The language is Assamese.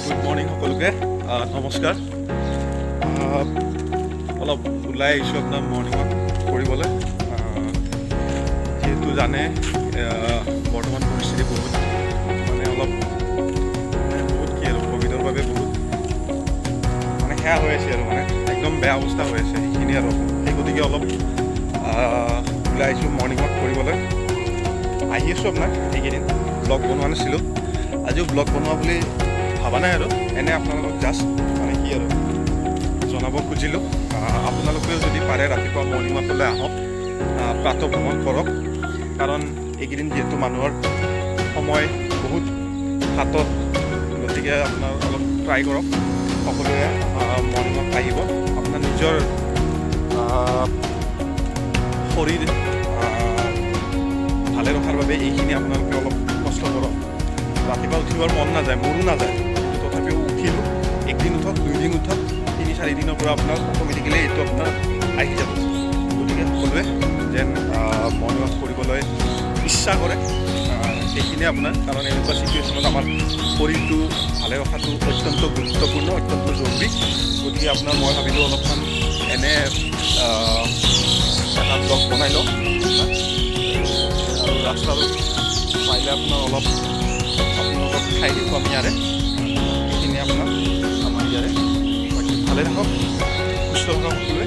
গুড মৰ্ণিং সকলোকে নমস্কাৰ। অলপ ওলাই আহিছোঁ আপোনাৰ মৰ্ণিং ৱাক কৰিবলৈ। যিহেতু জানে বৰ্তমান পৰিস্থিতি বহুত অলপ কি আৰু ক'ভিডৰ বাবে বহুত সেয়া হৈ আছে আৰু একদম বেয়া অৱস্থা হৈ আছে সেইখিনি আৰু সেই গতিকে অলপ ওলাই আহিছোঁ মৰ্ণিং ৱাক কৰিবলৈ। আহি আছোঁ আপোনাৰ এইকেইদিন ব্লগ বনোৱা নাছিলোঁ, আজিও ব্লগ বনোৱা বুলি ভাবা নাই আৰু এনে আপোনালোকক জাষ্ট কি আৰু জনাব খুজিলোঁ। আপোনালোকেও যদি পাৰে ৰাতিপুৱা মৰ্ণিং ৱাকলৈ আহক, প্ৰাতঃ ভ্ৰমণ কৰক। কাৰণ এইকেইদিন যিহেতু মানুহৰ সময় বহুত হাতত, গতিকে আপোনাৰ অলপ ট্ৰাই কৰক সকলোৱে মৰ্ণিং ৱাক আহিব। আপোনাৰ নিজৰ শৰীৰ ভালে ৰখাৰ বাবে এইখিনি আপোনালোকে অলপ কষ্ট কৰক। ৰাতিপুৱা উঠিবৰ মন নাযায়, মোৰো নাযায়, কিন্তু তথাপিও উঠিলোঁ। একদিন উঠক, 2 দিন উঠক, 3-4 দিনৰ পৰা আপোনাৰ অট'মেটিকেলি এইটো আপোনাৰ আহি যাব। গতিকে সকলোৱে যেন মৰ্ণিং ৱাক কৰিবলৈ ইচ্ছা কৰে সেইখিনিয়ে আপোনাৰ, কাৰণ এনেকুৱা চিটুৱেশ্যনত আমাৰ শৰীৰটো ভালে ৰখাটো অত্যন্ত গুৰুত্বপূৰ্ণ, অত্যন্ত জৰুৰী। গতিকে আপোনাৰ মই ভাবিলোঁ অলপমান এনে এটা ব্লগ বনাই লওঁ আৰু ৰাস্তাত পাৰিলে আপোনাৰ অলপ আপোনালোকক খাই দেখুৱাম ইয়াৰে সেইখিনি আপোনাৰ আমাৰ ইয়াৰে। বাকী ভালে থাকক, সুস্থ থাকক সকলোৱে।